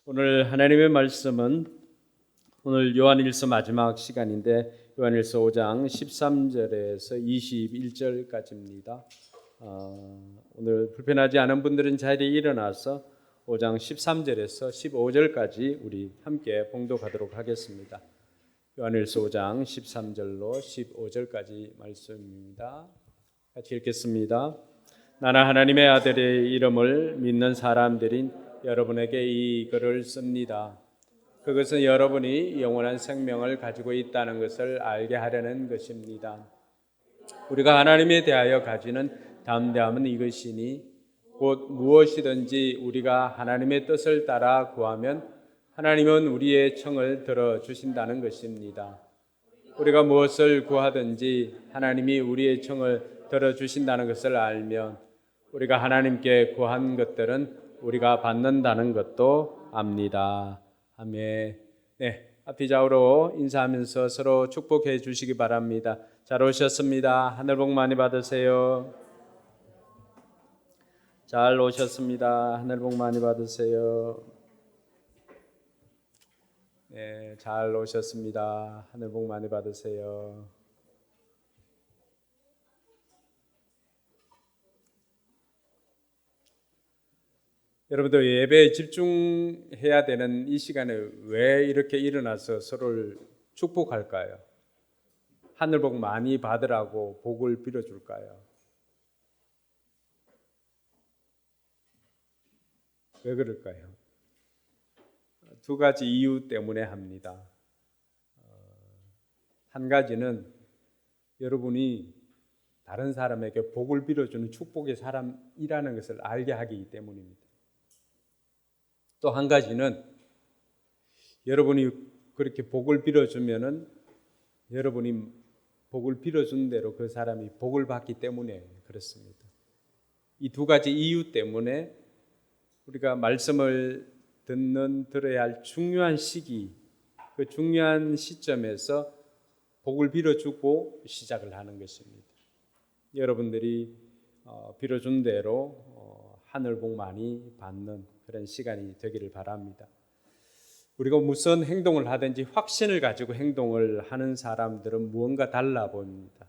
오늘 하나님의 말씀은 오늘 요한일서 마지막 시간인데 요한일서 5장 13절에서 21절까지입니다. 오늘 불편하지 않은 분들은 자리에 일어나서 5장 13절에서 15절까지 우리 함께 봉독하도록 하겠습니다. 요한일서 5장 13절로 15절까지 말씀입니다. 같이 읽겠습니다. 나는 하나님의 아들의 이름을 믿는 사람들인 여러분에게 이 글을 씁니다. 그것은 여러분이 영원한 생명을 가지고 있다는 것을 알게 하려는 것입니다. 우리가 하나님에 대하여 가지는 담대함은 이것이니 곧 무엇이든지 우리가 하나님의 뜻을 따라 구하면 하나님은 우리의 청을 들어주신다는 것입니다. 우리가 무엇을 구하든지 하나님이 우리의 청을 들어주신다는 것을 알면 우리가 하나님께 구한 것들은 우리가 받는다는 것도 압니다. 아멘. 네, 앞뒤 좌우로 인사하면서 서로 축복해 주시기 바랍니다. 잘 오셨습니다. 하늘 복 많이 받으세요. 잘 오셨습니다. 하늘 복 많이 받으세요. 네, 잘 오셨습니다. 하늘 복 많이 받으세요. 여러분들 예배에 집중해야 되는 이 시간에 왜 이렇게 일어나서 서로를 축복할까요? 하늘 복 많이 받으라고 복을 빌어줄까요? 왜 그럴까요? 두 가지 이유 때문에 합니다. 한 가지는 여러분이 다른 사람에게 복을 빌어주는 축복의 사람이라는 것을 알게 하기 때문입니다. 또 한 가지는 여러분이 그렇게 복을 빌어주면은 여러분이 복을 빌어준 대로 그 사람이 복을 받기 때문에 그렇습니다. 이 두 가지 이유 때문에 우리가 말씀을 들어야 할 중요한 시기, 그 중요한 시점에서 복을 빌어주고 시작을 하는 것입니다. 여러분들이 빌어준 대로 하늘 복 많이 받는 그런 시간이 되기를 바랍니다. 우리가 무슨 행동을 하든지 확신을 가지고 행동을 하는 사람들은 무언가 달라 보입니다.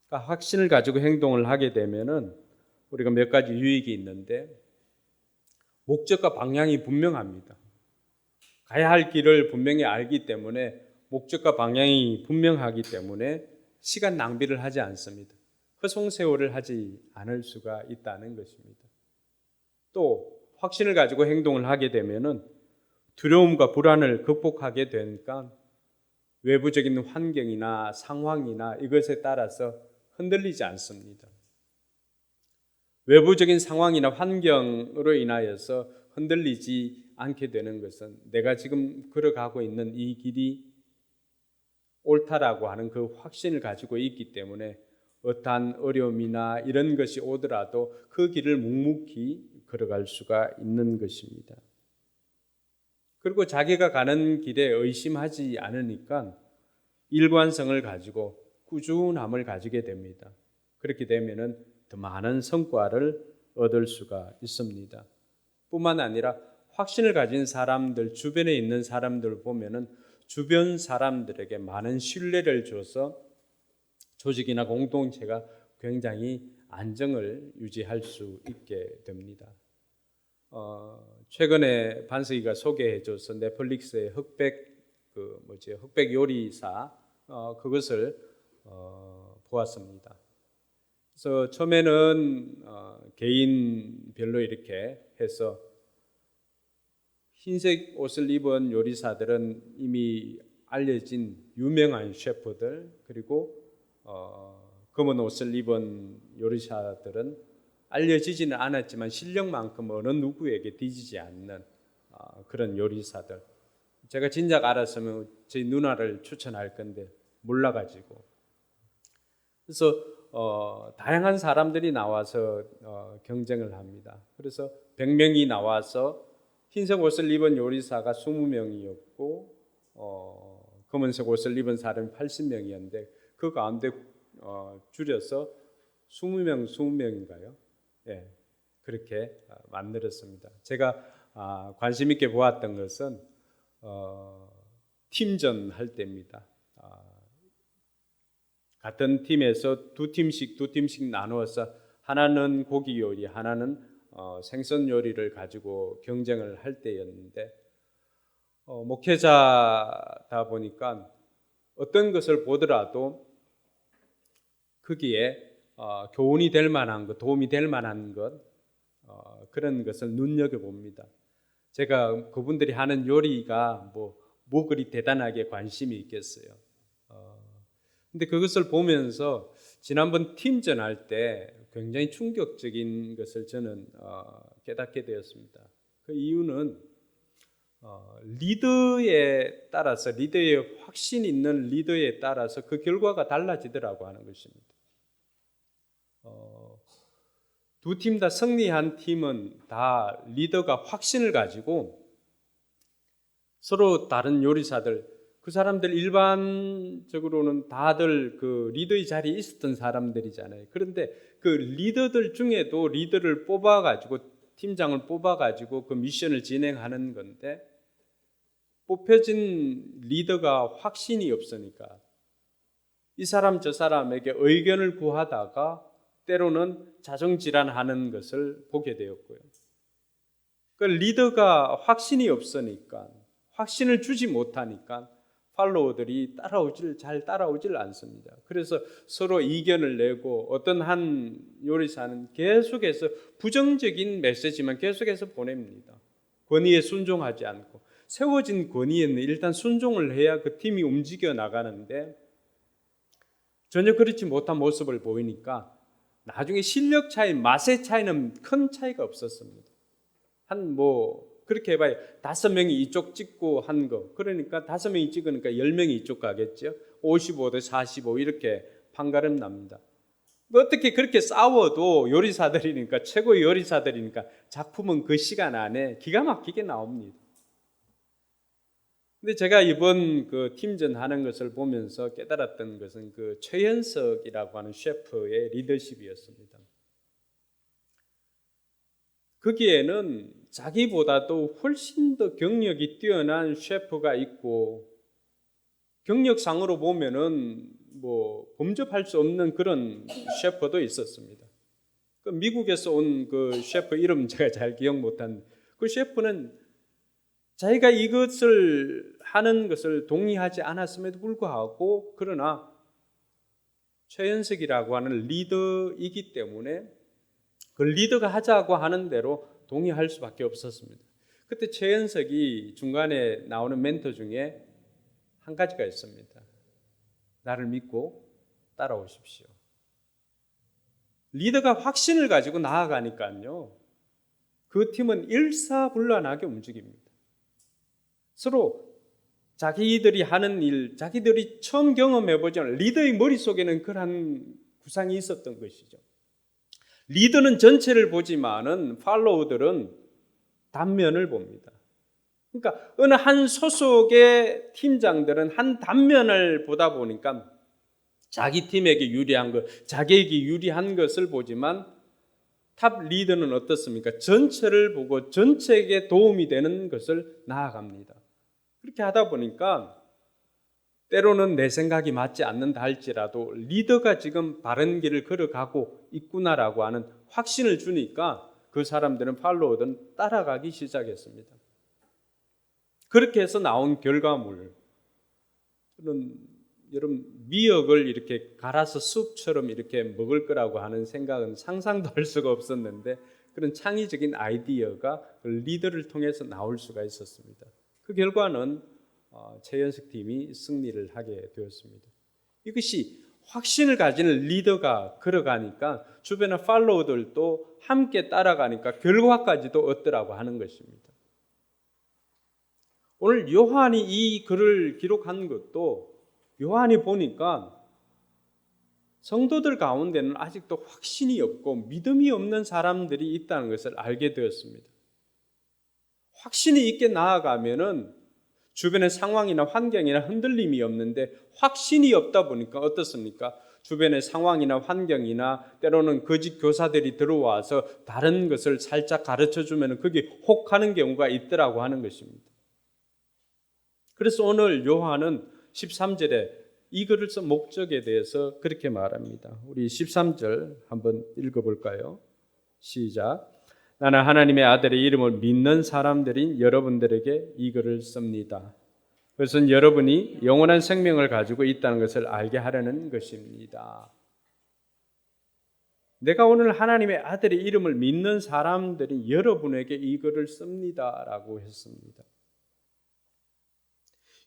그러니까 확신을 가지고 행동을 하게 되면은 우리가 몇 가지 유익이 있는데 목적과 방향이 분명합니다. 가야 할 길을 분명히 알기 때문에 목적과 방향이 분명하기 때문에 시간 낭비를 하지 않습니다. 허송세월을 하지 않을 수가 있다는 것입니다. 또 확신을 가지고 행동을 하게 되면은 두려움과 불안을 극복하게 되니까 외부적인 환경이나 상황이나 이것에 따라서 흔들리지 않습니다. 외부적인 상황이나 환경으로 인하여서 흔들리지 않게 되는 것은 내가 지금 걸어가고 있는 이 길이 옳다라고 하는 그 확신을 가지고 있기 때문에 어떠한 어려움이나 이런 것이 오더라도 그 길을 묵묵히 걸어갈 수가 있는 것입니다. 그리고 자기가 가는 길에 의심하지 않으니까 일관성을 가지고 꾸준함을 가지게 됩니다. 그렇게 되면은 더 많은 성과를 얻을 수가 있습니다. 뿐만 아니라 확신을 가진 사람들, 주변에 있는 사람들을 보면은 주변 사람들에게 많은 신뢰를 줘서 조직이나 공동체가 굉장히 안정을 유지할 수 있게 됩니다. 최근에 반석이가 소개해줘서 넷플릭스의 흑백 요리사 그것을 보았습니다. 그래서 처음에는 개인별로 이렇게 해서 흰색 옷을 입은 요리사들은 이미 알려진 유명한 셰프들, 그리고 검은 옷을 입은 요리사들은 알려지지는 않았지만 실력만큼 어느 누구에게 뒤지지 않는 그런 요리사들. 제가 진작 알았으면 저희 누나를 추천할 건데 몰라가지고. 그래서 다양한 사람들이 나와서 경쟁을 합니다. 그래서 100명이 나와서 흰색 옷을 입은 요리사가 20명이었고 검은색 옷을 입은 사람이 80명이었는데 그 가운데 줄여서 20명인가요? 예, 그렇게 만들었습니다. 제가 관심 있게 보았던 것은 팀전 할 때입니다. 같은 팀에서 두 팀씩 나누어서 하나는 고기 요리, 하나는 생선 요리를 가지고 경쟁을 할 때였는데 목회자다 보니까 어떤 것을 보더라도 거기에 교훈이 될 만한 것, 도움이 될 만한 것, 그런 것을 눈여겨봅니다. 제가 그분들이 하는 요리가 뭐 그리 대단하게 관심이 있겠어요. 근데 그것을 보면서 지난번 팀전 할 때 굉장히 충격적인 것을 저는 깨닫게 되었습니다. 그 이유는 리더에 따라서, 리더의 확신 있는 리더에 따라서 그 결과가 달라지더라고 하는 것입니다. 두 팀 다 승리한 팀은 다 리더가 확신을 가지고 서로 다른 요리사들, 그 사람들 일반적으로는 다들 그 리더의 자리에 있었던 사람들이잖아요. 그런데 그 리더들 중에도 리더를 뽑아가지고, 팀장을 뽑아가지고 그 미션을 진행하는 건데, 뽑혀진 리더가 확신이 없으니까 이 사람 저 사람에게 의견을 구하다가 때로는 자정질환하는 것을 보게 되었고요. 그 리더가 확신이 없으니까, 확신을 주지 못하니까 팔로워들이 잘 따라오질 않습니다. 그래서 서로 이견을 내고 어떤 한 요리사는 계속해서 부정적인 메시지만 계속해서 보냅니다. 권위에 순종하지 않고, 세워진 권위에는 일단 순종을 해야 그 팀이 움직여 나가는데 전혀 그렇지 못한 모습을 보이니까 나중에 실력 차이, 맛의 차이는 큰 차이가 없었습니다. 그렇게 해봐야 5명이 이쪽 찍고 한 거, 그러니까 5명이 찍으니까 10명이 이쪽 가겠죠. 55대 45 이렇게 판가름 납니다. 어떻게 그렇게 싸워도 요리사들이니까, 최고의 요리사들이니까 작품은 그 시간 안에 기가 막히게 나옵니다. 근데 제가 이번 그 팀전 하는 것을 보면서 깨달았던 것은 그 최현석이라고 하는 셰프의 리더십이었습니다. 거기에는 자기보다도 훨씬 더 경력이 뛰어난 셰프가 있고, 경력상으로 보면은 범접할 수 없는 그런 셰프도 있었습니다. 그 미국에서 온 그 셰프 이름 제가 잘 기억 못한, 그 셰프는 자기가 이것을 하는 것을 동의하지 않았음에도 불구하고, 그러나 최현석이라고 하는 리더이기 때문에 그 리더가 하자고 하는 대로 동의할 수밖에 없었습니다. 그때 최현석이 중간에 나오는 멘토 중에 한 가지가 있습니다. 나를 믿고 따라오십시오. 리더가 확신을 가지고 나아가니까요, 그 팀은 일사불란하게 움직입니다. 서로 자기들이 하는 일, 자기들이 처음 경험해보지 않은, 리더의 머릿속에는 그러한 구상이 있었던 것이죠. 리더는 전체를 보지만은 팔로우들은 단면을 봅니다. 그러니까 어느 한 소속의 팀장들은 한 단면을 보다 보니까 자기 팀에게 유리한 것, 자기에게 유리한 것을 보지만 탑 리더는 어떻습니까? 전체를 보고 전체에게 도움이 되는 것을 나아갑니다. 그렇게 하다 보니까 때로는 내 생각이 맞지 않는다 할지라도 리더가 지금 바른 길을 걸어가고 있구나라고 하는 확신을 주니까 그 사람들은 팔로워들은 따라가기 시작했습니다. 그렇게 해서 나온 결과물, 여러분 미역을 이렇게 갈아서 숲처럼 이렇게 먹을 거라고 하는 생각은 상상도 할 수가 없었는데, 그런 창의적인 아이디어가 리더를 통해서 나올 수가 있었습니다. 그 결과는 최현석 팀이 승리를 하게 되었습니다. 이것이 확신을 가지는 리더가 걸어가니까 주변의 팔로워들도 함께 따라가니까 결과까지도 얻더라고 하는 것입니다. 오늘 요한이 이 글을 기록한 것도, 요한이 보니까 성도들 가운데는 아직도 확신이 없고 믿음이 없는 사람들이 있다는 것을 알게 되었습니다. 확신이 있게 나아가면은 주변의 상황이나 환경이나 흔들림이 없는데, 확신이 없다 보니까 어떻습니까? 주변의 상황이나 환경이나 때로는 거짓 교사들이 들어와서 다른 것을 살짝 가르쳐주면 그게 혹하는 경우가 있더라고 하는 것입니다. 그래서 오늘 요한은 13절에 이 글을 쓴 목적에 대해서 그렇게 말합니다. 우리 13절 한번 읽어볼까요? 시작. 나는 하나님의 아들의 이름을 믿는 사람들인 여러분들에게 이 글을 씁니다. 그것은 여러분이 영원한 생명을 가지고 있다는 것을 알게 하려는 것입니다. 내가 오늘 하나님의 아들의 이름을 믿는 사람들이 여러분에게 이 글을 씁니다라고 했습니다.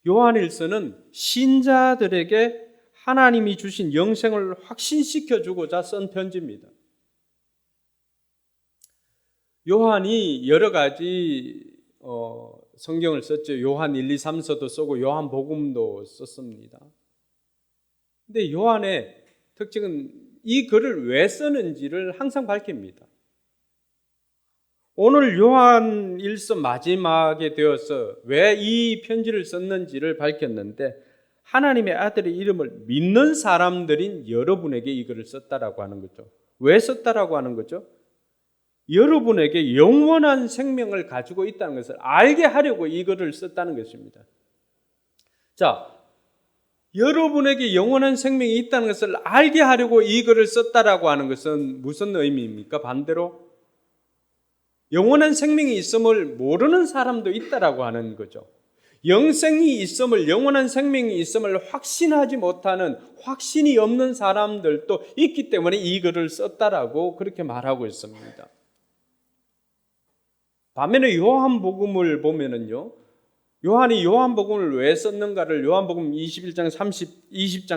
요한일서는 신자들에게 하나님이 주신 영생을 확신시켜주고자 쓴 편지입니다. 요한이 여러 가지 성경을 썼죠. 요한 1, 2, 3서도 쓰고 요한복음도 썼습니다. 근데 요한의 특징은 이 글을 왜 쓰는지를 항상 밝힙니다. 오늘 요한 1서 마지막에 되어서 왜 이 편지를 썼는지를 밝혔는데 하나님의 아들의 이름을 믿는 사람들인 여러분에게 이 글을 썼다라고 하는 거죠. 왜 썼다라고 하는 거죠? 여러분에게 영원한 생명을 가지고 있다는 것을 알게 하려고 이 글을 썼다는 것입니다. 자, 여러분에게 영원한 생명이 있다는 것을 알게 하려고 이 글을 썼다라고 하는 것은 무슨 의미입니까? 반대로 영원한 생명이 있음을 모르는 사람도 있다라고 하는 거죠. 영생이 있음을, 영원한 생명이 있음을 확신하지 못하는, 확신이 없는 사람들도 있기 때문에 이 글을 썼다라고 그렇게 말하고 있습니다. 반면에 요한복음을 보면은요, 요한이 요한복음을 왜 썼는가를 요한복음 20장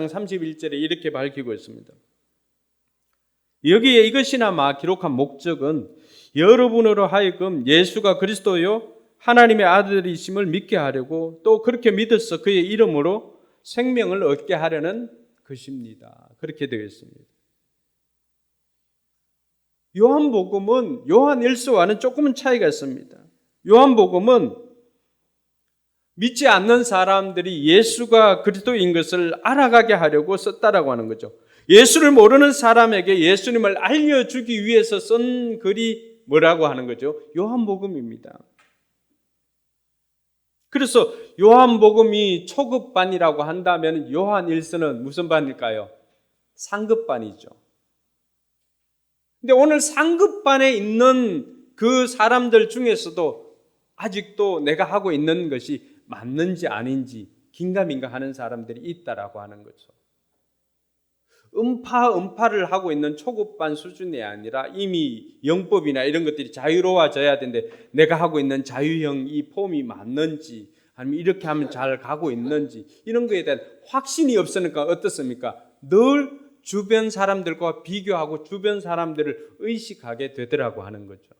31절에 이렇게 밝히고 있습니다. 여기에 이것이나마 기록한 목적은 여러분으로 하여금 예수가 그리스도요 하나님의 아들이심을 믿게 하려고 또 그렇게 믿어서 그의 이름으로 생명을 얻게 하려는 것입니다. 그렇게 되어 있습니다. 요한복음은 요한 1서와는 조금은 차이가 있습니다. 요한복음은 믿지 않는 사람들이 예수가 그리스도인 것을 알아가게 하려고 썼다라고 하는 거죠. 예수를 모르는 사람에게 예수님을 알려주기 위해서 쓴 글이 뭐라고 하는 거죠? 요한복음입니다. 그래서 요한복음이 초급반이라고 한다면 요한 1서는 무슨 반일까요? 상급반이죠. 근데 오늘 상급반에 있는 그 사람들 중에서도 아직도 내가 하고 있는 것이 맞는지 아닌지 긴가민가 하는 사람들이 있다라고 하는 거죠. 음파를 하고 있는 초급반 수준이 아니라 이미 영법이나 이런 것들이 자유로워져야 되는데 내가 하고 있는 자유형 이 폼이 맞는지 아니면 이렇게 하면 잘 가고 있는지 이런 거에 대한 확신이 없으니까 어떻습니까? 늘 주변 사람들과 비교하고 주변 사람들을 의식하게 되더라고 하는 거죠.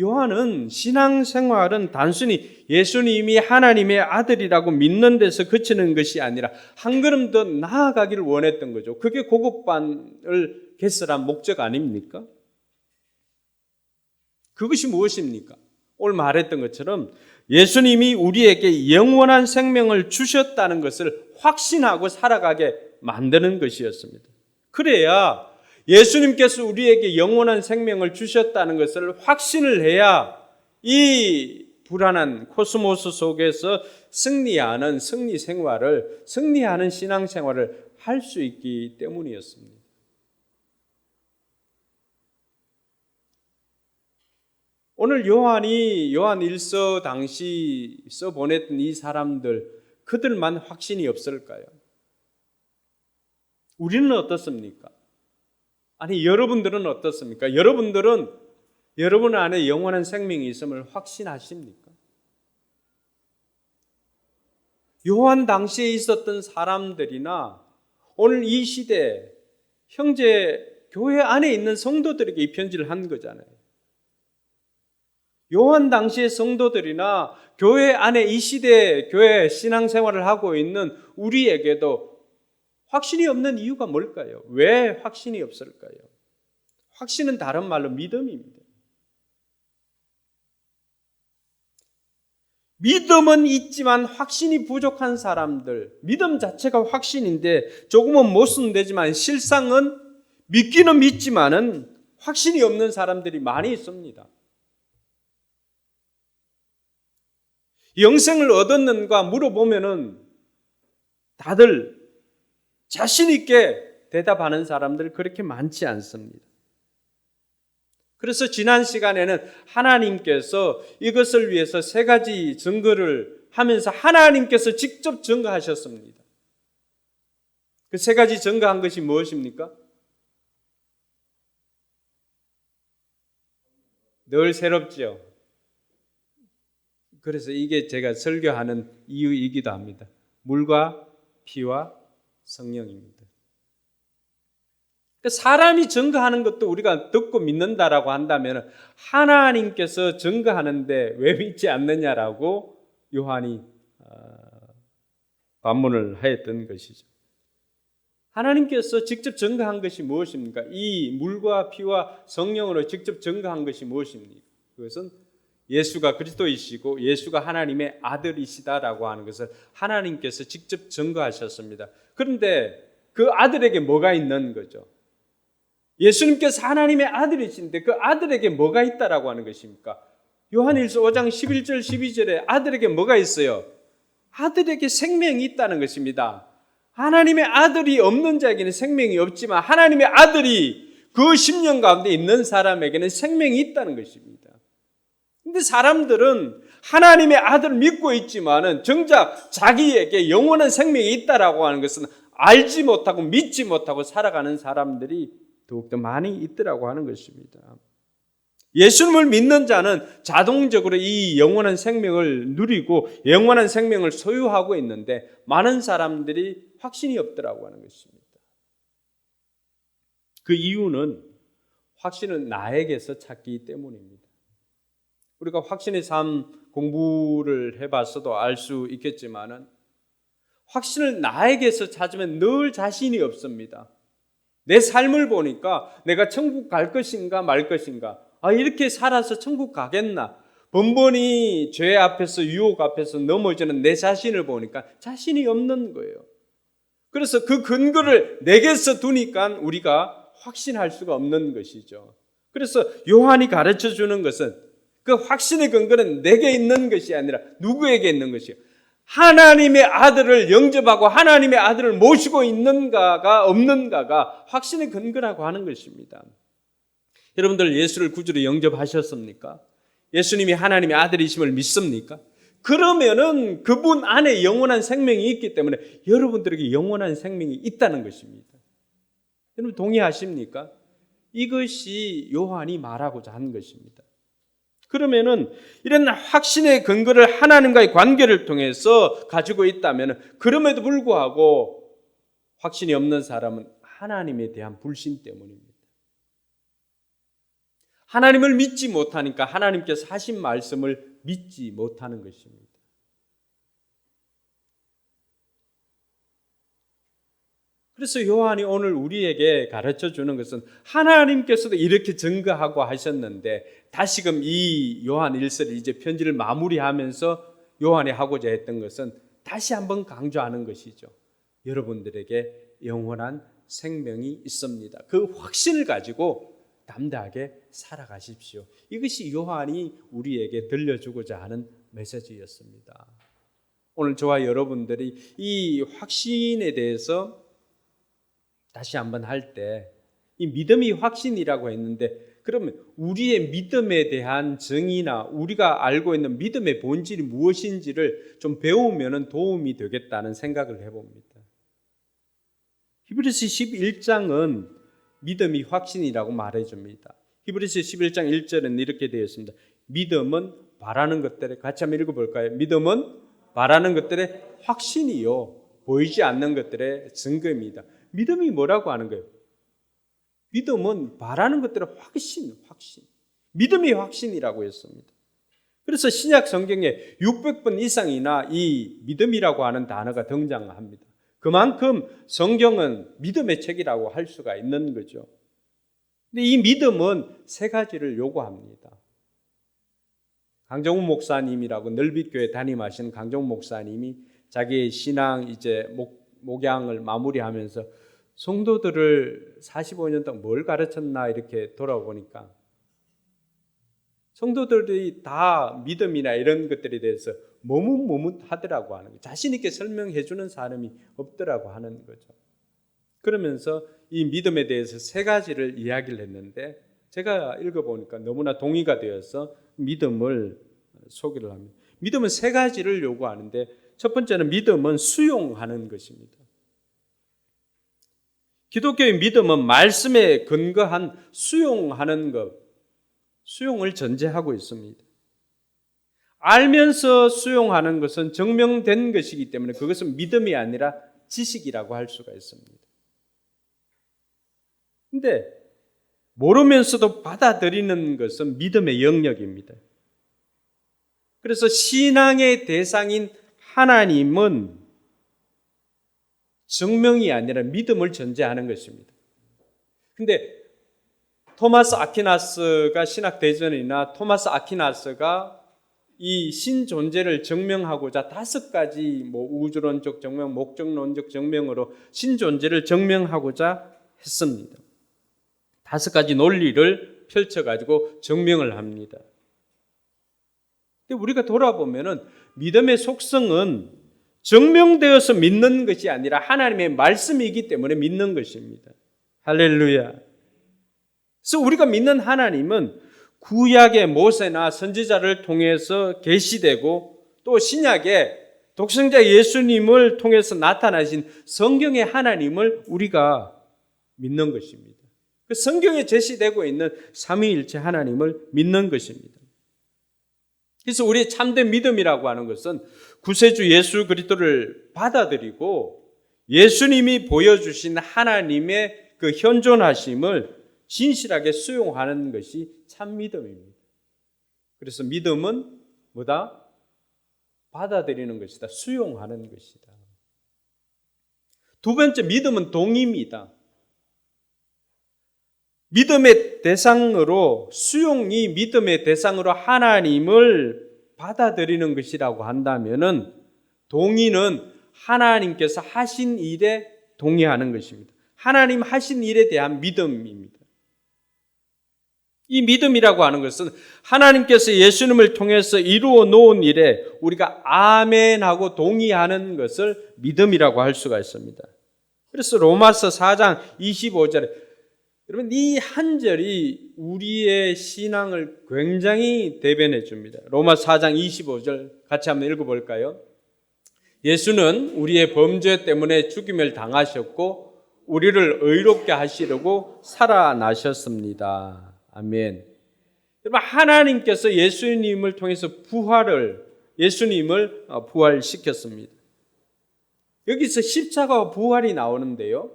요한은 신앙생활은 단순히 예수님이 하나님의 아들이라고 믿는 데서 그치는 것이 아니라 한 걸음 더 나아가기를 원했던 거죠. 그게 고급반을 개설한 목적 아닙니까? 그것이 무엇입니까? 오늘 말했던 것처럼 예수님이 우리에게 영원한 생명을 주셨다는 것을 확신하고 살아가게 만드는 것이었습니다. 그래야 예수님께서 우리에게 영원한 생명을 주셨다는 것을 확신을 해야 이 불안한 코스모스 속에서 승리하는 승리하는 신앙생활을 할 수 있기 때문이었습니다. 오늘 요한이 요한 1서 당시 써보냈던 이 사람들 그들만 확신이 없을까요? 우리는 어떻습니까? 아니 여러분들은 어떻습니까? 여러분들은 여러분 안에 영원한 생명이 있음을 확신하십니까? 요한 당시에 있었던 사람들이나 오늘 이 시대 형제 교회 안에 있는 성도들에게 이 편지를 한 거잖아요. 요한 당시의 성도들이나 교회 안에 이 시대 교회 신앙생활을 하고 있는 우리에게도 확신이 없는 이유가 뭘까요? 왜 확신이 없을까요? 확신은 다른 말로 믿음입니다. 믿음은 있지만 확신이 부족한 사람들, 믿음 자체가 확신인데 조금은 못 쓰면 되지만 실상은 믿기는 믿지만은 확신이 없는 사람들이 많이 있습니다. 영생을 얻었는가 물어보면은 다들 자신 있게 대답하는 사람들 그렇게 많지 않습니다. 그래서 지난 시간에는 하나님께서 이것을 위해서 세 가지 증거를 하면서 하나님께서 직접 증거하셨습니다. 그 세 가지 증거한 것이 무엇입니까? 늘 새롭죠. 그래서 이게 제가 설교하는 이유이기도 합니다. 물과 피와 성령입니다. 사람이 증거하는 것도 우리가 듣고 믿는다라고 한다면 하나님께서 증거하는데 왜 믿지 않느냐라고 요한이 반문을 하였던 것이죠. 하나님께서 직접 증거한 것이 무엇입니까? 이 물과 피와 성령으로 직접 증거한 것이 무엇입니까? 그것은 예수가 그리스도이시고 예수가 하나님의 아들이시다라고 하는 것을 하나님께서 직접 증거하셨습니다. 그런데 그 아들에게 뭐가 있는 거죠? 예수님께서 하나님의 아들이신데 그 아들에게 뭐가 있다라고 하는 것입니까? 요한일서 5장 11절 12절에 아들에게 뭐가 있어요? 아들에게 생명이 있다는 것입니다. 하나님의 아들이 없는 자에게는 생명이 없지만 하나님의 아들이 그 심령 가운데 있는 사람에게는 생명이 있다는 것입니다. 근데 사람들은 하나님의 아들을 믿고 있지만은 정작 자기에게 영원한 생명이 있다라고 하는 것은 알지 못하고 믿지 못하고 살아가는 사람들이 더욱더 많이 있더라고 하는 것입니다. 예수님을 믿는 자는 자동적으로 이 영원한 생명을 누리고 영원한 생명을 소유하고 있는데 많은 사람들이 확신이 없더라고 하는 것입니다. 그 이유는 확신은 나에게서 찾기 때문입니다. 우리가 확신의 삶 공부를 해봤어도 알 수 있겠지만은 확신을 나에게서 찾으면 늘 자신이 없습니다. 내 삶을 보니까 내가 천국 갈 것인가 말 것인가, 이렇게 살아서 천국 가겠나, 번번이 죄 앞에서 유혹 앞에서 넘어지는 내 자신을 보니까 자신이 없는 거예요. 그래서 그 근거를 내게서 두니까 우리가 확신할 수가 없는 것이죠. 그래서 요한이 가르쳐 주는 것은 그 확신의 근거는 내게 있는 것이 아니라 누구에게 있는 것이에요. 하나님의 아들을 영접하고 하나님의 아들을 모시고 있는가가 없는가가 확신의 근거라고 하는 것입니다. 여러분들 예수를 구주로 영접하셨습니까? 예수님이 하나님의 아들이심을 믿습니까? 그러면은 그분 안에 영원한 생명이 있기 때문에 여러분들에게 영원한 생명이 있다는 것입니다. 여러분 동의하십니까? 이것이 요한이 말하고자 한 것입니다. 그러면은 이런 확신의 근거를 하나님과의 관계를 통해서 가지고 있다면 그럼에도 불구하고 확신이 없는 사람은 하나님에 대한 불신 때문입니다. 하나님을 믿지 못하니까 하나님께서 하신 말씀을 믿지 못하는 것입니다. 그래서 요한이 오늘 우리에게 가르쳐 주는 것은 하나님께서도 이렇게 증거하고 하셨는데 다시금 이 요한 1서를 이제 편지를 마무리하면서 요한이 하고자 했던 것은 다시 한번 강조하는 것이죠. 여러분들에게 영원한 생명이 있습니다. 그 확신을 가지고 담대하게 살아가십시오. 이것이 요한이 우리에게 들려주고자 하는 메시지였습니다. 오늘 저와 여러분들이 이 확신에 대해서 다시 한번 할 때 이 믿음이 확신이라고 했는데 그러면 우리의 믿음에 대한 정의나 우리가 알고 있는 믿음의 본질이 무엇인지를 좀 배우면 도움이 되겠다는 생각을 해봅니다. 히브리서 11장은 믿음이 확신이라고 말해줍니다. 히브리서 11장 1절은 이렇게 되어 있습니다. 믿음은 바라는 것들에, 같이 한번 읽어볼까요? 믿음은 바라는 것들의 확신이요 보이지 않는 것들의 증거입니다. 믿음이 뭐라고 하는 거예요? 믿음은 바라는 것들의 확신. 믿음이 확신이라고 했습니다. 그래서 신약 성경에 600번 이상이나 이 믿음이라고 하는 단어가 등장합니다. 그만큼 성경은 믿음의 책이라고 할 수가 있는 거죠. 근데 이 믿음은 세 가지를 요구합니다. 강정훈 목사님이라고 넓이교회 담임하시는 강정훈 목사님이 자기의 신앙 이제 목양을 마무리하면서 성도들을 45년 동안 뭘 가르쳤나 이렇게 돌아보니까 성도들이 다 믿음이나 이런 것들에 대해서 머뭇머뭇하더라고 하는 거예요. 자신 있게 설명해 주는 사람이 없더라고 하는 거죠. 그러면서 이 믿음에 대해서 세 가지를 이야기를 했는데 제가 읽어보니까 너무나 동의가 되어서 믿음을 소개를 합니다. 믿음은 세 가지를 요구하는데 첫 번째는 믿음은 수용하는 것입니다. 기독교의 믿음은 말씀에 근거한 수용하는 것, 수용을 전제하고 있습니다. 알면서 수용하는 것은 증명된 것이기 때문에 그것은 믿음이 아니라 지식이라고 할 수가 있습니다. 근데 모르면서도 받아들이는 것은 믿음의 영역입니다. 그래서 신앙의 대상인 하나님은 증명이 아니라 믿음을 전제하는 것입니다. 근데 토마스 아퀴나스가 신학대전이나 토마스 아퀴나스가 이 신존재를 증명하고자 5가지 우주론적 증명, 목적론적 증명으로 신존재를 증명하고자 했습니다. 5가지 논리를 펼쳐가지고 증명을 합니다. 근데 우리가 돌아보면은 믿음의 속성은 증명되어서 믿는 것이 아니라 하나님의 말씀이기 때문에 믿는 것입니다. 할렐루야. 그래서 우리가 믿는 하나님은 구약의 모세나 선지자를 통해서 계시되고 또 신약의 독생자 예수님을 통해서 나타나신 성경의 하나님을 우리가 믿는 것입니다. 그 성경에 제시되고 있는 삼위일체 하나님을 믿는 것입니다. 그래서 우리의 참된 믿음이라고 하는 것은 구세주 예수 그리스도를 받아들이고 예수님이 보여주신 하나님의 그 현존하심을 진실하게 수용하는 것이 참 믿음입니다. 그래서 믿음은 뭐다? 받아들이는 것이다. 수용하는 것이다. 두 번째, 믿음은 동의입니다. 믿음의 대상으로, 수용이 믿음의 대상으로 하나님을 받아들이는 것이라고 한다면은 동의는 하나님께서 하신 일에 동의하는 것입니다. 하나님 하신 일에 대한 믿음입니다. 이 믿음이라고 하는 것은 하나님께서 예수님을 통해서 이루어 놓은 일에 우리가 아멘하고 동의하는 것을 믿음이라고 할 수가 있습니다. 그래서 로마서 4장 25절에 여러분 이 한 절이 우리의 신앙을 굉장히 대변해 줍니다. 로마 4장 25절 같이 한번 읽어볼까요? 예수는 우리의 범죄 때문에 죽임을 당하셨고 우리를 의롭게 하시려고 살아나셨습니다. 아멘. 여러분 하나님께서 예수님을 통해서 예수님을 부활시켰습니다. 여기서 십자가와 부활이 나오는데요.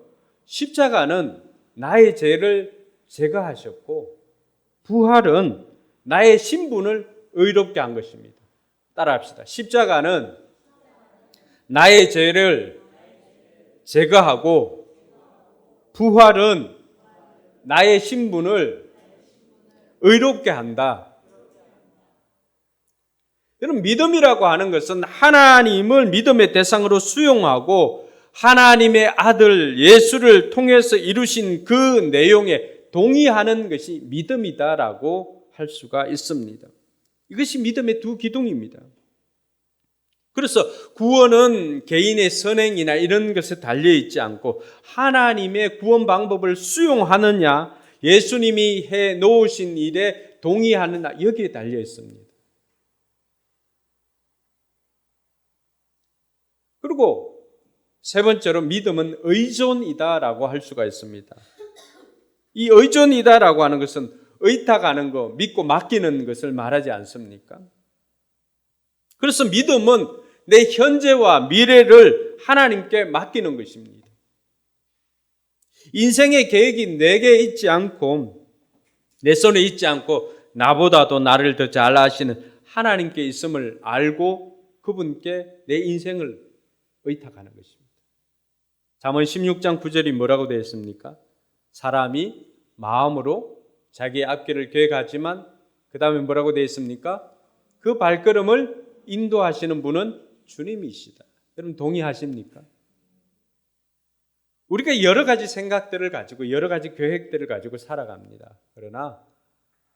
십자가는 나의 죄를 제거하셨고 부활은 나의 신분을 의롭게 한 것입니다. 따라합시다. 십자가는 나의 죄를 제거하고 부활은 나의 신분을 의롭게 한다. 여러분 믿음이라고 하는 것은 하나님을 믿음의 대상으로 수용하고 하나님의 아들 예수를 통해서 이루신 그 내용에 동의하는 것이 믿음이다라고 할 수가 있습니다. 이것이 믿음의 두 기둥입니다. 그래서 구원은 개인의 선행이나 이런 것에 달려있지 않고 하나님의 구원 방법을 수용하느냐 예수님이 해 놓으신 일에 동의하느냐 여기에 달려있습니다. 그리고 세 번째로 믿음은 의존이다라고 할 수가 있습니다. 이 의존이다라고 하는 것은 의탁하는 거, 믿고 맡기는 것을 말하지 않습니까? 그래서 믿음은 내 현재와 미래를 하나님께 맡기는 것입니다. 인생의 계획이 내게 있지 않고 내 손에 있지 않고 나보다도 나를 더 잘 아시는 하나님께 있음을 알고 그분께 내 인생을 의탁하는 것입니다. 잠언 16장 9절이 뭐라고 되어 있습니까? 사람이 마음으로 자기의 앞길을 계획하지만 그 다음에 뭐라고 되어 있습니까? 그 발걸음을 인도하시는 분은 주님이시다. 여러분 동의하십니까? 우리가 여러 가지 생각들을 가지고 여러 가지 계획들을 가지고 살아갑니다. 그러나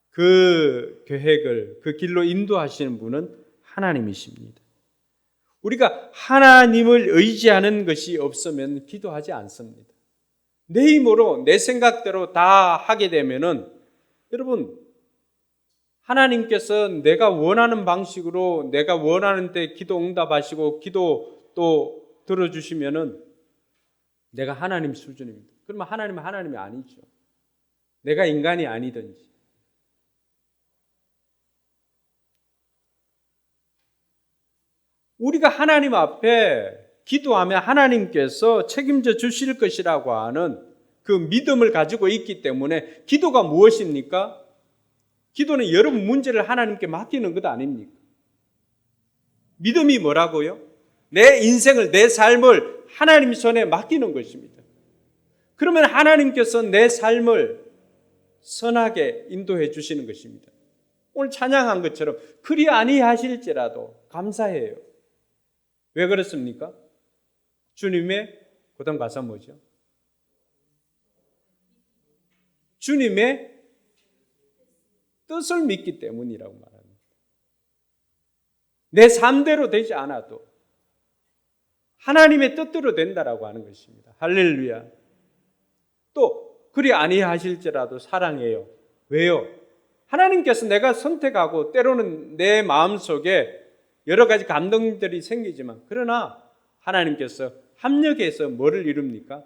그 계획을 그 길로 인도하시는 분은 하나님이십니다. 우리가 하나님을 의지하는 것이 없으면 기도하지 않습니다. 내 힘으로 내 생각대로 다 하게 되면은 여러분 하나님께서 내가 원하는 방식으로 내가 원하는 때 기도 응답하시고 기도 또 들어주시면은 내가 하나님 수준입니다. 그러면 하나님은 하나님이 아니죠. 내가 인간이 아니든지. 우리가 하나님 앞에 기도하면 하나님께서 책임져 주실 것이라고 하는 그 믿음을 가지고 있기 때문에 기도가 무엇입니까? 기도는 여러분 문제를 하나님께 맡기는 것 아닙니까? 믿음이 뭐라고요? 내 인생을, 내 삶을 하나님 손에 맡기는 것입니다. 그러면 하나님께서 내 삶을 선하게 인도해 주시는 것입니다. 오늘 찬양한 것처럼 그리 아니하실지라도 감사해요. 왜 그렇습니까? 주님의 그 다음 가사 뭐죠? 주님의 뜻을 믿기 때문이라고 말합니다. 내 삶대로 되지 않아도 하나님의 뜻대로 된다라고 하는 것입니다. 할렐루야. 또 그리 아니하실지라도 사랑해요. 왜요? 하나님께서 내가 선택하고 때로는 내 마음속에 여러 가지 감동들이 생기지만 그러나 하나님께서 합력해서 뭐를 이룹니까?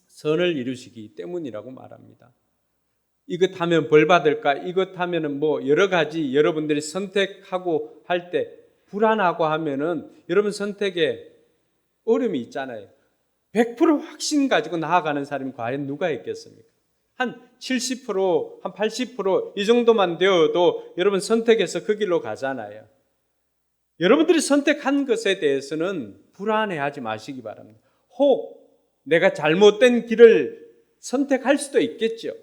선을 이루시기 때문이라고 말합니다. 이것 하면 벌 받을까? 이것 하면은 뭐 여러 가지 여러분들이 선택하고 할 때 불안하고 하면은 여러분 선택에 어려움이 있잖아요. 100% 확신 가지고 나아가는 사람이 과연 누가 있겠습니까? 한 70%, 한 80% 이 정도만 되어도 여러분 선택해서 그 길로 가잖아요. 여러분들이 선택한 것에 대해서는 불안해하지 마시기 바랍니다. 혹 내가 잘못된 길을 선택할 수도 있겠죠.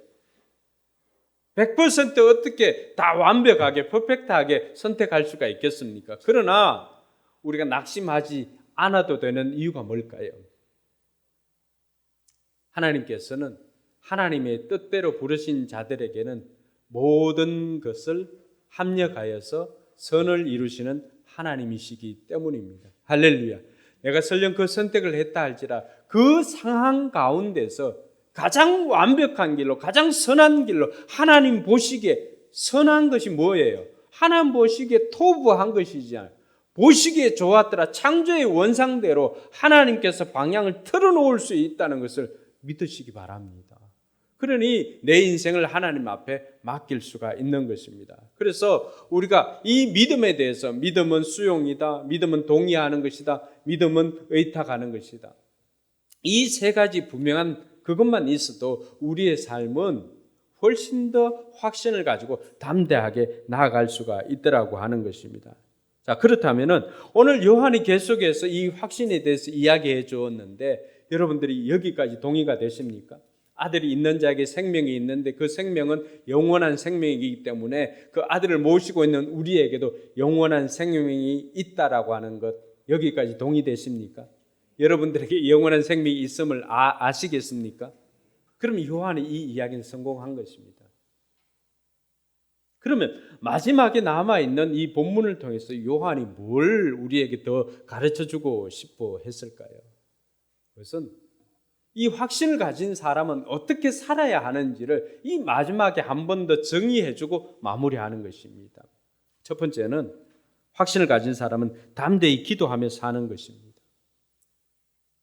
100% 어떻게 다 완벽하게 퍼펙트하게 선택할 수가 있겠습니까? 그러나 우리가 낙심하지 않아도 되는 이유가 뭘까요? 하나님께서는 하나님의 뜻대로 부르신 자들에게는 모든 것을 합력하여서 선을 이루시는 하나님이시기 때문입니다. 할렐루야. 내가 설령 그 선택을 했다 할지라 그 상황 가운데서 가장 완벽한 길로 가장 선한 길로 하나님 보시기에 선한 것이 뭐예요? 하나님 보시기에 토부한 것이지 보시기에 좋았더라 창조의 원상대로 하나님께서 방향을 틀어놓을 수 있다는 것을 믿으시기 바랍니다. 그러니 내 인생을 하나님 앞에 맡길 수가 있는 것입니다. 그래서 우리가 이 믿음에 대해서 믿음은 수용이다, 믿음은 동의하는 것이다, 믿음은 의탁하는 것이다. 이 세 가지 분명한 그것만 있어도 우리의 삶은 훨씬 더 확신을 가지고 담대하게 나아갈 수가 있더라고 하는 것입니다. 자, 그렇다면은 오늘 요한이 계속해서 이 확신에 대해서 이야기해 주었는데 여러분들이 여기까지 동의가 되십니까? 아들이 있는 자에게 생명이 있는데 그 생명은 영원한 생명이기 때문에 그 아들을 모시고 있는 우리에게도 영원한 생명이 있다라고 하는 것 여기까지 동의되십니까? 여러분들에게 영원한 생명이 있음을 아시겠습니까? 그럼 요한이 이 이야기는 성공한 것입니다. 그러면 마지막에 남아있는 이 본문을 통해서 요한이 뭘 우리에게 더 가르쳐주고 싶어 했을까요? 그것은 이 확신을 가진 사람은 어떻게 살아야 하는지를 이 마지막에 한 번 더 정의해주고 마무리하는 것입니다. 첫 번째는 확신을 가진 사람은 담대히 기도하며 사는 것입니다.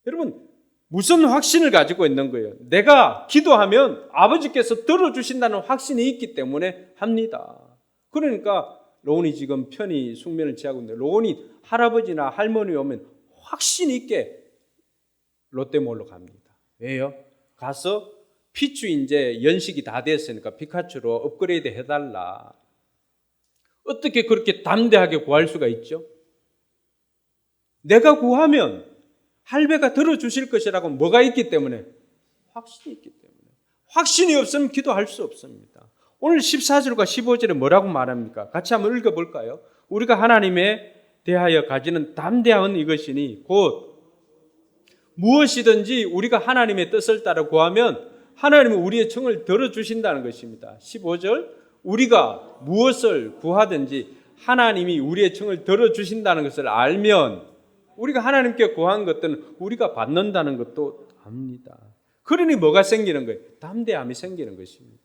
여러분 무슨 확신을 가지고 있는 거예요? 내가 기도하면 아버지께서 들어주신다는 확신이 있기 때문에 합니다. 그러니까 로운이 지금 편히 숙면을 취하고 있는데 로운이 할아버지나 할머니 오면 확신 있게 롯데몰로 갑니다. 왜요? 가서 피추 이제 연식이 다 됐으니까 피카츄로 업그레이드 해달라. 어떻게 그렇게 담대하게 구할 수가 있죠? 내가 구하면 할배가 들어주실 것이라고 뭐가 있기 때문에? 확신이 있기 때문에. 확신이 없으면 기도할 수 없습니다. 오늘 14절과 15절에 뭐라고 말합니까? 같이 한번 읽어볼까요? 우리가 하나님에 대하여 가지는 담대함은 이것이니 곧 무엇이든지 우리가 하나님의 뜻을 따라 구하면 하나님은 우리의 청을 들어주신다는 것입니다. 15절 우리가 무엇을 구하든지 하나님이 우리의 청을 들어주신다는 것을 알면 우리가 하나님께 구한 것들은 우리가 받는다는 것도 압니다. 그러니 뭐가 생기는 거예요? 담대함이 생기는 것입니다.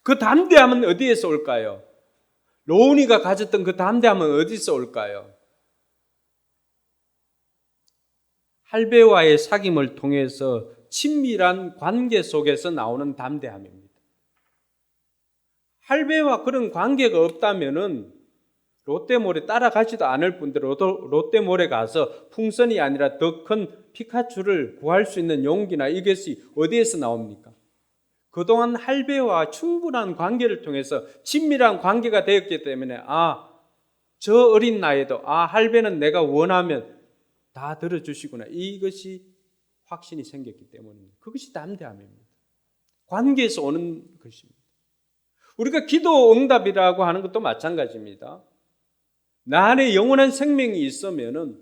그 담대함은 어디에서 올까요? 로운이가 가졌던 그 담대함은 어디서 올까요? 할배와의 사귐을 통해서 친밀한 관계 속에서 나오는 담대함입니다. 할배와 그런 관계가 없다면은 롯데몰에 따라가지도 않을 뿐더러 롯데몰에 가서 풍선이 아니라 더 큰 피카츄를 구할 수 있는 용기나 이것이 어디에서 나옵니까? 그동안 할배와 충분한 관계를 통해서 친밀한 관계가 되었기 때문에 저 어린 나이에도 할배는 내가 원하면 다 들어주시구나. 이것이 확신이 생겼기 때문입니다. 그것이 담대함입니다. 관계에서 오는 것입니다. 우리가 기도 응답이라고 하는 것도 마찬가지입니다. 나 안에 영원한 생명이 있으면은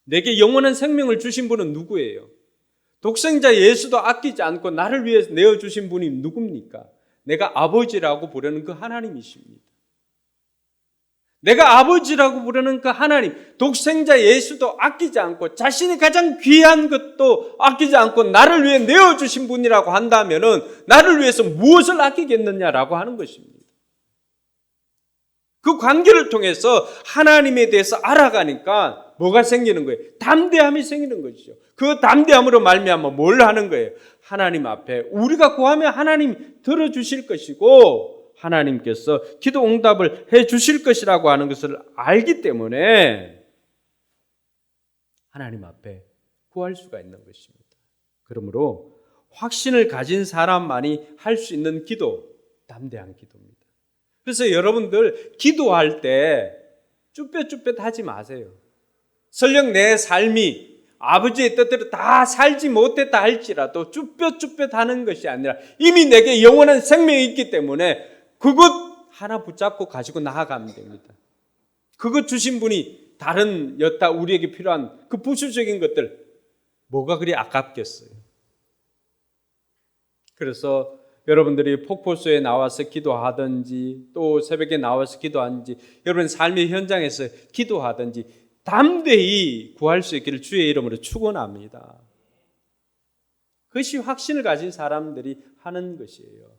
내게 영원한 생명을 주신 분은 누구예요? 독생자 예수도 아끼지 않고 나를 위해서 내어주신 분이 누굽니까? 내가 아버지라고 부르는 그 하나님이십니다. 내가 아버지라고 부르는 그 하나님, 독생자 예수도 아끼지 않고 자신이 가장 귀한 것도 아끼지 않고 나를 위해 내어주신 분이라고 한다면은 나를 위해서 무엇을 아끼겠느냐라고 하는 것입니다. 그 관계를 통해서 하나님에 대해서 알아가니까 뭐가 생기는 거예요? 담대함이 생기는 것이죠. 그 담대함으로 말미암아 뭘 하는 거예요? 하나님 앞에 우리가 구하면 하나님 들어주실 것이고 하나님께서 기도 응답을 해 주실 것이라고 하는 것을 알기 때문에 하나님 앞에 구할 수가 있는 것입니다. 그러므로 확신을 가진 사람만이 할 수 있는 기도, 담대한 기도입니다. 그래서 여러분들 기도할 때 쭈뼛쭈뼛하지 마세요. 설령 내 삶이 아버지의 뜻대로 다 살지 못했다 할지라도 쭈뼛쭈뼛하는 것이 아니라 이미 내게 영원한 생명이 있기 때문에 그것 하나 붙잡고 가지고 나아가면 됩니다. 그것 주신 분이 다른 여타 우리에게 필요한 그 부수적인 것들 뭐가 그리 아깝겠어요. 그래서 여러분들이 폭포수에 나와서 기도하든지 또 새벽에 나와서 기도하든지 여러분 삶의 현장에서 기도하든지 담대히 구할 수 있기를 주의 이름으로 축원합니다. 그것이 확신을 가진 사람들이 하는 것이에요.